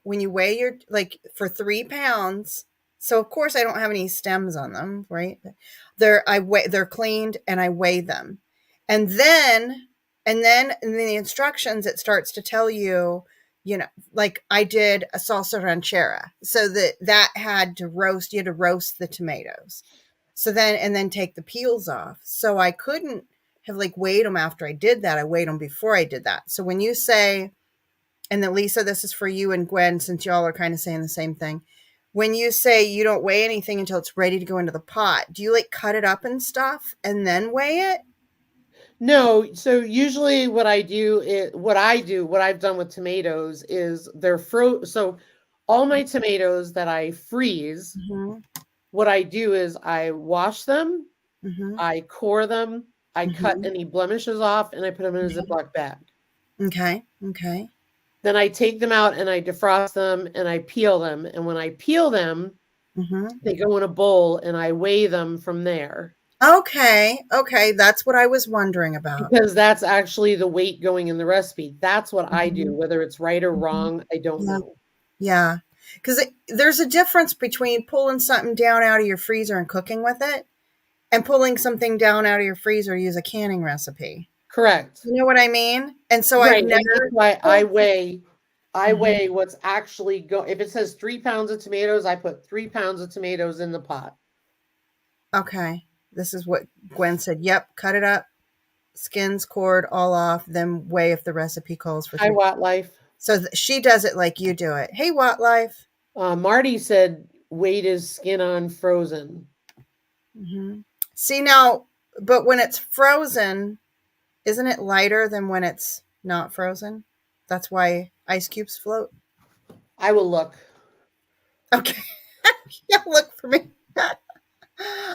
when you weigh your like for 3 pounds. So of course I don't have any stems on them, right? They're cleaned and I weigh them. And then in the instructions it starts to tell you, like I did a salsa ranchera. So that had to roast, you had to roast the tomatoes. So then take the peels off. So I couldn't have like weighed them after I did that. I weighed them before I did that. So when you say, and then Lisa, this is for you and Gwen, since y'all are kind of saying the same thing. When you say you don't weigh anything until it's ready to go into the pot, do you like cut it up and stuff and then weigh it? No, so usually what I've done with tomatoes is so all my tomatoes that I freeze, Mm-hmm. what I do is I wash them, Mm-hmm. I core them, I cut Mm-hmm. any blemishes off, and I put them in a Ziploc bag. Okay. Okay. Then I take them out and I defrost them and I peel them. And when I peel them, Mm-hmm. they go in a bowl and I weigh them from there Okay. Okay. That's what I was wondering about. because that's actually the weight going in the recipe. That's what I do. Mm-hmm. Whether it's right or Mm-hmm. wrong, I don't Yeah. know. Yeah. Because there's a difference between pulling something down out of your freezer and cooking with it and pulling something down out of your freezer to use a canning recipe. Correct. You know what I mean? And so I've Right. And that's never why pulled. I Mhm. weigh what's actually if it says 3 pounds of tomatoes, I put 3 pounds of tomatoes in the pot. Okay. This is what Gwen said. Yep. Cut it up, skins, cord, all off, then weigh if the recipe calls for Hi, 3. Watt Life. So she does it like you do it. Hey, Watt Life. Marty said weight is skin on frozen. Hmm. See now, but when it's frozen, isn't it lighter than when it's not frozen? That's why ice cubes float. I will look. Okay. Yeah, look for me.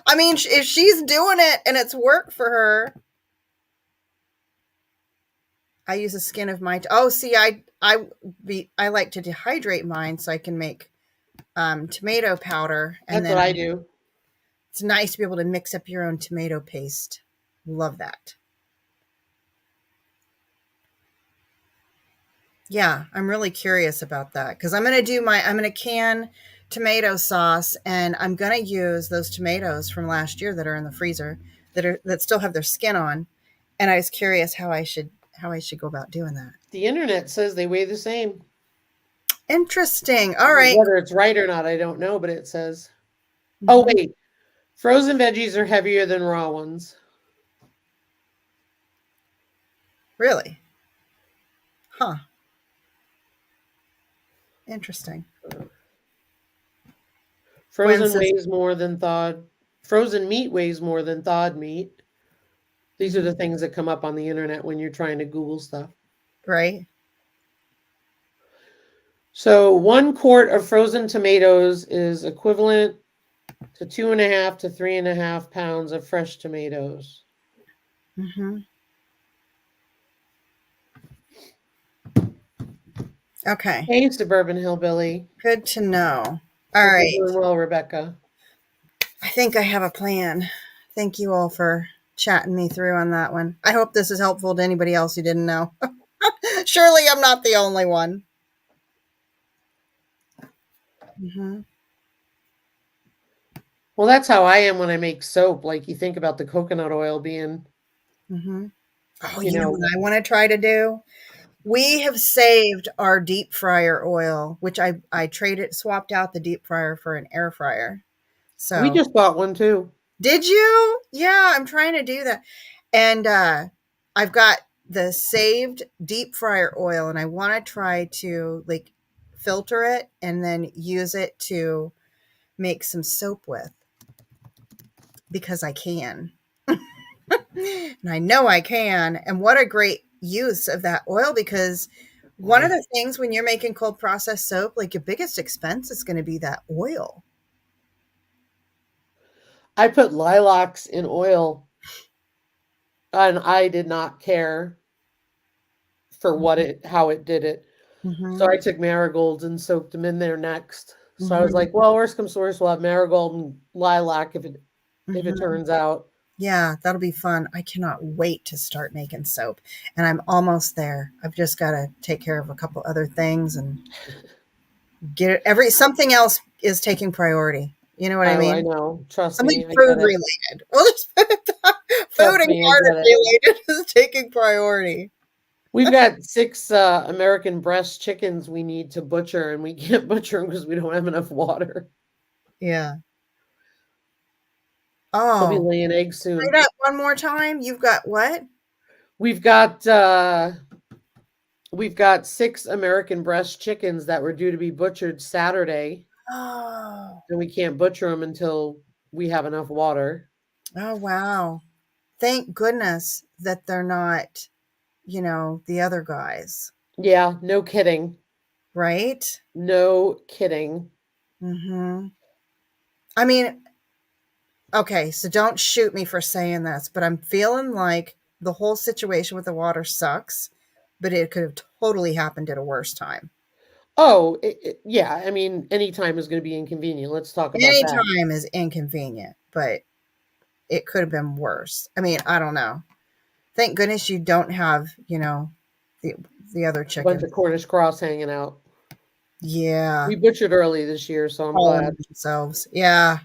I mean, if she's doing it and it's work for her, I use the skin of my. Oh, see, I like to dehydrate mine so I can make tomato powder, and That's then what I do. it's nice to be able to mix up your own tomato paste. Love that. Yeah, I'm really curious about that because I'm going to can tomato sauce and I'm going to use those tomatoes from last year that are in the freezer that still have their skin on. And I was curious how I should go about doing that. The internet says they weigh the same. Interesting. All right. Whether it's right or not, I don't know, but it says. Oh, Mhm. wait. Frozen veggies are heavier than raw ones. Really? Huh. Interesting. Gwen Frozen says, weighs more than thawed. Frozen meat weighs more than thawed meat. These are mhm, the things that come up on the internet when you're trying to Google stuff. right? So 1 quart of frozen tomatoes is equivalent to 2.5 to 3.5 pounds of fresh tomatoes. Hmm. Okay. Hey, Suburban Hillbilly. Good to know. All Hope you're right. doing well, Rebecca. I think I have a plan. Thank you all for chatting me through on that one. I hope this is helpful to anybody else who didn't know. Surely I'm not the only one. Hmm. Well, that's how I am when I make soap. Like you think about the coconut oil being, Hmm. Oh, you you know know, what I want to try to do? We have saved our deep fryer oil, which I traded swapped out the deep fryer for an air fryer. we So just bought one too. did you? Yeah, I'm trying to do that. And I've got the saved deep fryer oil and I want to try to like filter it and then use it to make some soap with because I can. And I know I can. And what a great use of that oil because one of the things when you're making cold processed soap, like your biggest expense is going to be that oil. I put lilacs in oil and I did not care for how it did it. So Mm-hmm. I took marigolds and soaked them in there next. So I was Mm-hmm. like, well, worst comes to worst, we'll have marigold and lilac if it Mm-hmm. turns out. Yeah, that'll be fun. I cannot wait to start making soap. And I'm almost there. I've just got to take care of a couple other things and get it something else is taking priority. You know what I Oh, I mean? know. Trust Something me, I food get it. related. Well, just put it that food Trust and me, I garden get it. related is taking priority. We've got 6 American breast chickens we need to butcher, and we can't butcher them because we don't have enough water. Yeah. They'll be Oh, laying eggs say soon. that one more time. You've got what? We've got uh, we've got 6 American breast chickens that were due to be butchered Saturday, Oh, and we can't butcher them until we have enough water. oh, wow. Thank goodness that they're not, the other guys, Yeah, no kidding. right? No kidding. Hmm. I mean, okay, so don't shoot me for saying this, but I'm feeling like the whole situation with the water sucks, but it could have totally happened at a worse time. Oh, yeah, I mean, any time is gonna be inconvenient, let's talk about Any that. time is inconvenient, but it could have been worse. I mean, I don't know. Thank goodness you don't have, the the other A bunch chickens. of Cornish cross hanging out. Yeah, We butchered early this year, so I'm calling glad. themselves. Yeah.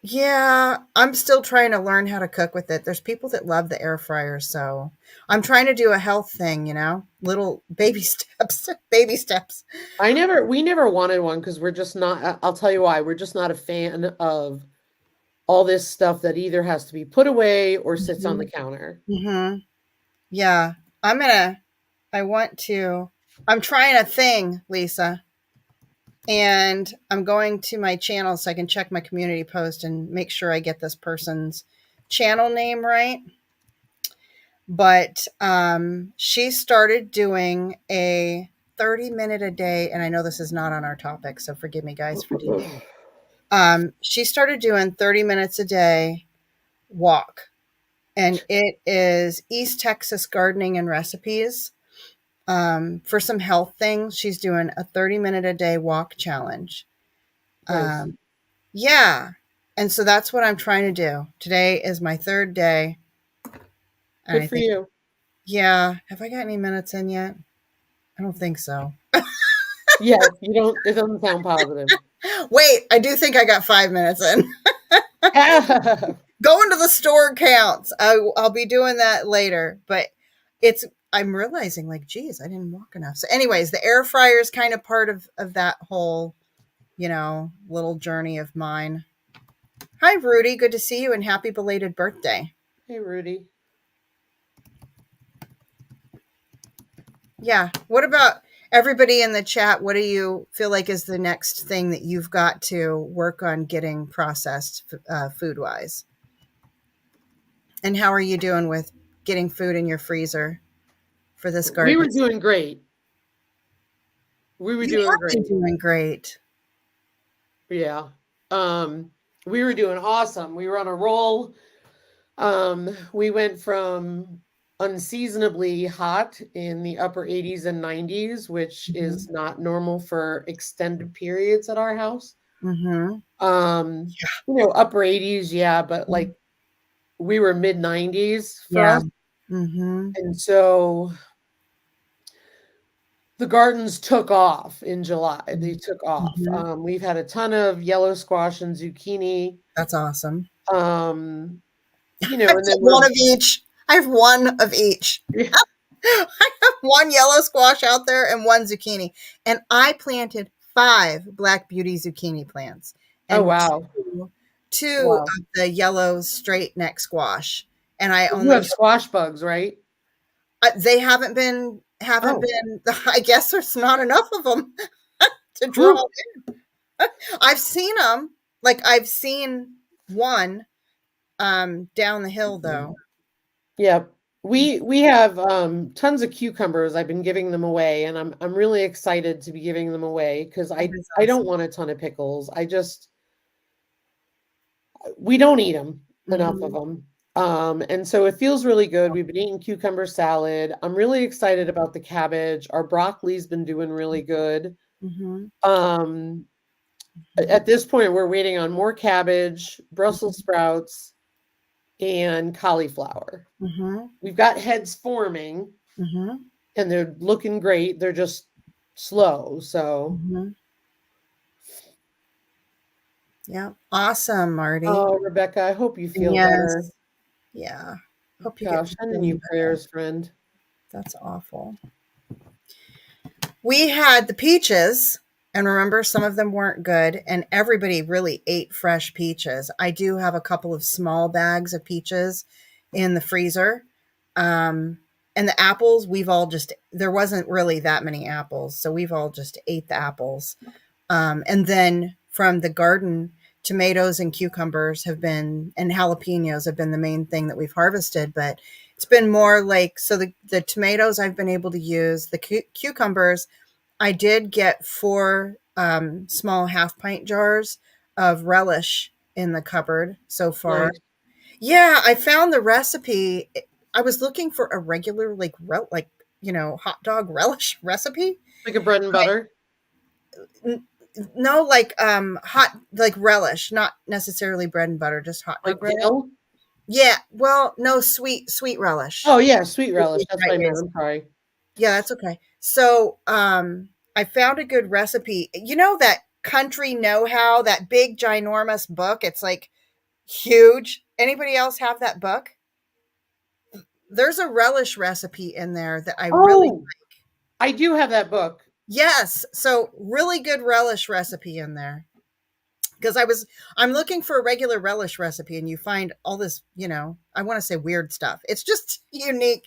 Yeah, I'm still trying to learn how to cook with it. There's people that love the air fryer, so I'm trying to do a health thing, little baby steps, baby steps. We never wanted one because we're just not I'll tell you why, we're just not a fan of all this stuff that either has to be put away or sits on the Mhm. counter. Mhm. Yeah. I'm gonna I want to I'm trying a thing, Lisa, and I'm going to my channel so I can check my community post and make sure I get this person's channel name right. But she started doing a 30-minute a day, and I know this is not on our topic, so forgive me, guys, for deviating. She started doing 30 minutes a day walk, and it is East Texas gardening and recipes. For some health things, she's doing a 30-minute a day walk challenge. Nice. Um, yeah. And so that's what I'm trying to do. Today is my third day. And Good I for think, you. yeah, have I got any minutes in yet? I don't think so. Yes, you don't it doesn't sound positive. Wait, I do think I got 5 minutes in. Going to the store counts. I'll be doing that later, but it's I'm realizing like, geez, I didn't walk enough. So, anyways, the air fryer is kind of part of that whole, little journey of mine. Hi, Rudy. Good to see you and happy belated birthday. Hey, Rudy. Yeah. What about everybody in the chat? What do you feel like is the next thing that you've got to work on getting processed food wise? And how are you doing with getting food in your freezer for this We garden? were doing great. We were You doing have been great. doing great. Yeah. Um, we were doing awesome. We were on a roll. We went from unseasonably hot in the upper 80s and 90s, which is Mhm. not normal for extended periods at our house. Mhm. Upper 80s, yeah, but Yeah. like we were mid 90s for Yeah. us. Mhm. And so the gardens took off in July. They took off. Mhm. We've had a ton of yellow squash and zucchini. That's awesome. Um, I and then have one of each. I have one of each. I have one yellow squash out there and one zucchini. And I planted 5 Black Beauty zucchini plants oh and wow. two Wow. of the yellow straight neck squash. And I You have only squash bugs, right? they haven't Oh, been I guess there's not enough of them to draw. whew. I've seen them. Like I've seen one down the hill though. Yeah. We have tons of cucumbers. I've been giving them away, and I'm really excited to be giving them away because That I is I don't awesome. want a ton of pickles. We don't eat them, enough of Mhm. them. And so it feels really good. We've been eating cucumber salad. I'm really excited about the cabbage. Our broccoli's been doing really good. Mhm. Um, Mhm. at this point, we're waiting on more cabbage, Brussels Mhm. sprouts, and cauliflower. Mhm. We've got heads forming Mhm. and they're looking great. They're just slow. So, Mhm. Yeah. Awesome, Marty. oh, Rebecca, I hope you feel better. Yes. Yeah. Hope you get Gosh, to sending feeling you better. prayers, friend. That's awful. We had the peaches, and remember, some of them weren't good, and everybody really ate fresh peaches. I do have a couple of small bags of peaches in the freezer. Um, and the apples, there wasn't really that many apples, so we've all just ate the apples. And then from the garden, tomatoes and cucumbers and jalapenos have been the main thing that we've harvested. But it's been more like, so the tomatoes I've been able to use, the cucumbers, I did get 4 small half pint jars of relish in the cupboard so far. Nice. Yeah, I found the recipe. I was looking for a regular, hot dog relish recipe. Like a bread and butter, N- no, like hot, like relish, not necessarily bread and butter, just hot like dog relish. dill. Yeah, well, no, sweet relish. Oh, yeah, sweet relish. The That's what right I meant. ways. I'm sorry. Yeah, that's okay. So, I found a good recipe. You know that Country Know-How, that big ginormous book? It's like huge. Anybody else have that book? There's a relish recipe in there that I really Oh, I do have that book. yes. So really good relish recipe in there. Because I'm looking for a regular relish recipe and you find all this, I want to say weird stuff. It's just unique,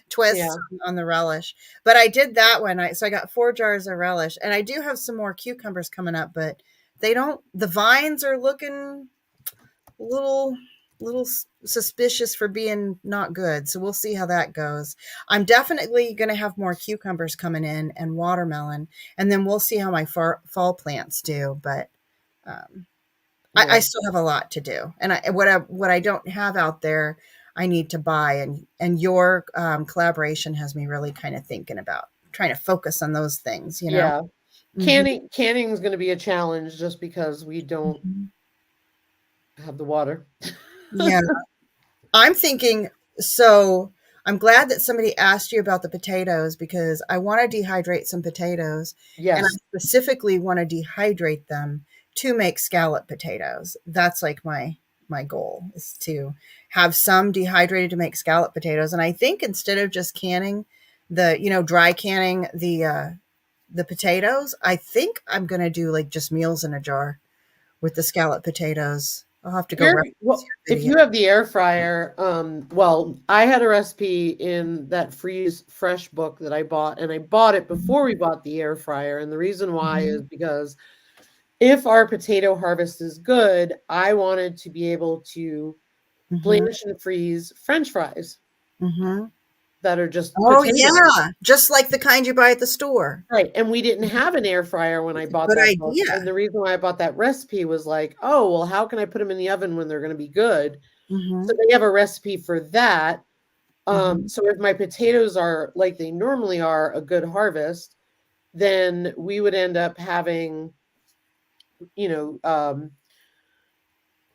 twists Yeah. on the relish. But I did that one. So I got 4 jars of relish and I do have some more cucumbers coming up, but the vines are looking a little suspicious for being not good. So we'll see how that goes. I'm definitely going to have more cucumbers coming in and watermelon, and then we'll see how my fall plants do. But um, I Yeah. still have a lot to do, and what I don't have out there, I need to buy. And your collaboration has me really kind of thinking about trying to focus on those things. Yeah. Mhm. Canning is going to be a challenge just because we don't Mhm. have the water. Yeah, I'm thinking. So I'm glad that somebody asked you about the potatoes because I want to dehydrate some potatoes, and I Yes. specifically want to dehydrate them to make scallop potatoes. That's like my goal is to have some dehydrated to make scallop potatoes. And I think instead of just canning dry canning the potatoes, I think I'm going to do like just meals in a jar with the scallop potatoes. I'll have to go reference Well, your if video. you have the air fryer, well, I had a recipe in that Freeze Fresh book that I bought, and I bought it before we bought the air fryer. And the reason why Mhm. is because if our potato harvest is good, I wanted to be able to Mhm. blanch and freeze French fries Mhm. that are just Oh, potatoes. yeah, just like the kind you buy at the store. Right, and we didn't have an air fryer when I That's a bought good that book, idea. and the reason why I bought that recipe was like, "Oh, well, how can I put them in the oven when they're gonna be good?" So Mhm. they have a recipe for that. Mhm. So if my potatoes are like they normally are, a good harvest, then we would end up having, you know,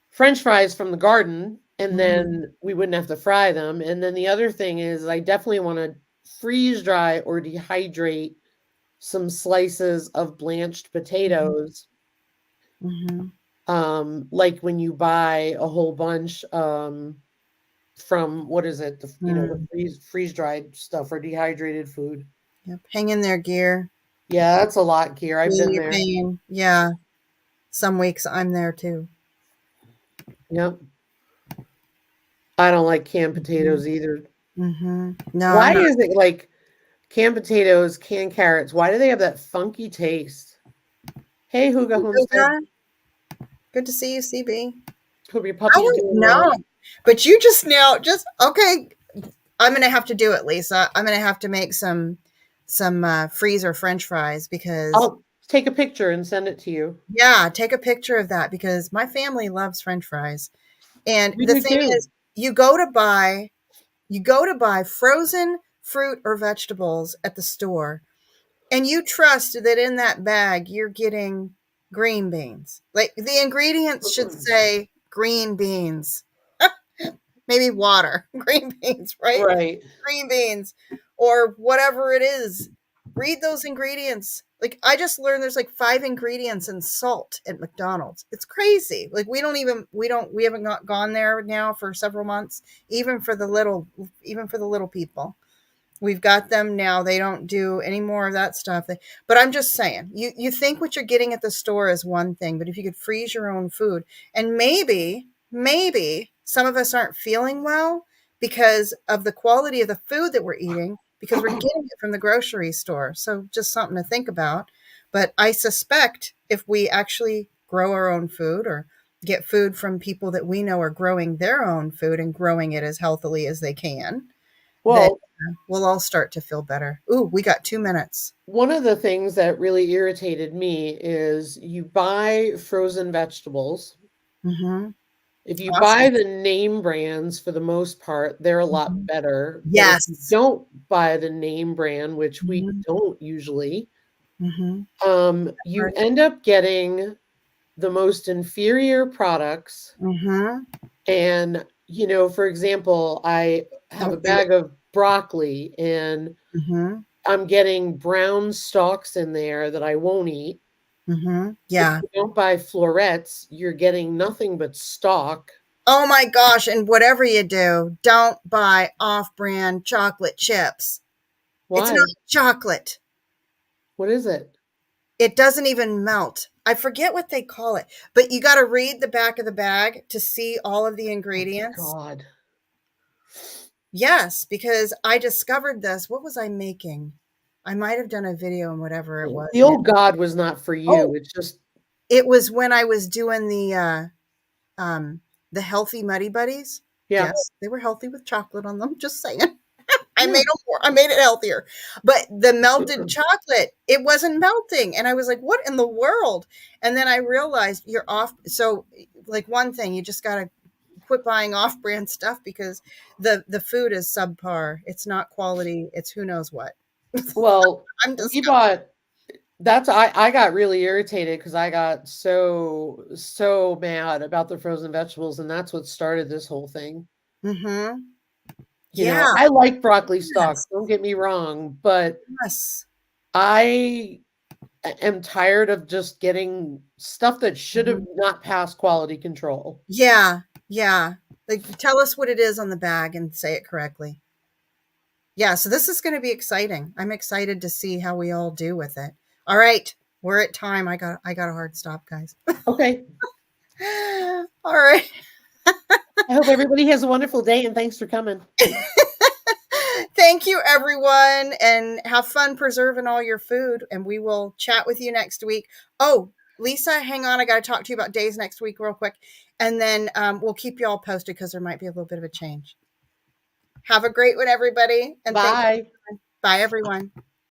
French fries from the garden, and Mhm. then we wouldn't have to fry them. And then the other thing is I definitely wanna freeze dry or dehydrate some slices of blanched Mhm. potatoes, Mhm. like when you buy a whole bunch, from what is it? The Mm. freeze-dried stuff or dehydrated food. Yep. Hang in there, gear. Yeah, that's a lot, gear. I've Feeling been your there. pain. Yeah. Some weeks I'm there too. Yep. I don't like canned Mhm. potatoes either. Mhm. No, I'm Why not. is it like canned potatoes, canned carrots, why do they have that funky taste? Hey, Huga Homestead. Yoga. Good to see you, CB. Hope your I puppy's wouldn't doing well. know. But you just now just okay. I'm gonna have to do it, Lisa. I'm gonna have to make some freezer French fries because I'll take a picture and send it to you. yeah, take a picture of that because my family loves French fries. And We the do thing too. is, you go to buy you go to buy frozen fruit or vegetables at the store, and you trust that in that bag you're getting green beans. Like the ingredients should say green beans, maybe water, green beans, right? Right. Green beans or whatever it is. Read those ingredients. Like I just learned there's like 5 ingredients in salt at McDonald's. It's crazy. Like we haven't gone there now for several months, even for the little people. We've got them now. They don't do any more of that stuff. But I'm just saying, you think what you're getting at the store is one thing, but if you could freeze your own food, and maybe some of us aren't feeling well because of the quality of the food that we're eating, because we're getting it from the grocery store. So just something to think about. But I suspect if we actually grow our own food or get food from people that we know are growing their own food and growing it as healthily as they can, that Well, we'll all start to feel better. Ooh, we got 2 minutes. one of the things that really irritated me is you buy frozen vegetables. Mm-hmm. If you Awesome. buy the name brands, for the most part, they're a lot Mhm. better. But if you Yes. don't buy the name brand, which we Mhm. don't usually, Mhm. you Right. end up getting the most inferior products. Mhm. And, for example, I have a Don't do it. bag of broccoli and Mhm. I'm getting brown stalks in there that I won't eat. Mhm. If Yeah. you don't buy florets, you're getting nothing but stalk. Oh my gosh, and whatever you do, don't buy off-brand chocolate chips. It's not Why? chocolate. What is it? It doesn't even melt. I forget what they call it, but you got to read the back of the bag to see all of the Oh my ingredients. god. Yes, because I discovered this. What was I making? I might have done a video on whatever it was The now. old god was not for you. Oh, It's just it was when I was doing the healthy Muddy Buddies. yeah. Yes, they were healthy with chocolate on them. Just saying. Yeah. I made it healthier. But the melted chocolate, it wasn't melting. And I was like, what in the world? And then I realized you're off. So like one thing, you just gotta quit buying off-brand stuff because the food is subpar. It's not quality. It's who knows what. Well, I'm we disgusted. bought that's I got really irritated because I got so mad about the frozen vegetables, and that's what started this whole thing. Mm-hmm. You know, Yeah. I like broccoli stalks, Yes. don't get me wrong, but Yes. I am tired of just getting stuff that should have Mhm. not passed quality control. Yeah. Yeah. Like, tell us what it is on the bag and say it correctly. Yeah. So this is going to be exciting. I'm excited to see how we all do with it. All right. We're at time. I got a hard stop, guys. Okay. All right. I hope everybody has a wonderful day, and thanks for coming. Thank you, everyone, and have fun preserving all your food. And we will chat with you next week. Oh, Lisa, hang on. I got to talk to you about days next week, real quick. And then we'll keep you all posted because there might be a little bit of a change. Have a great one, everybody. And thank you. Bye. Bye, everyone.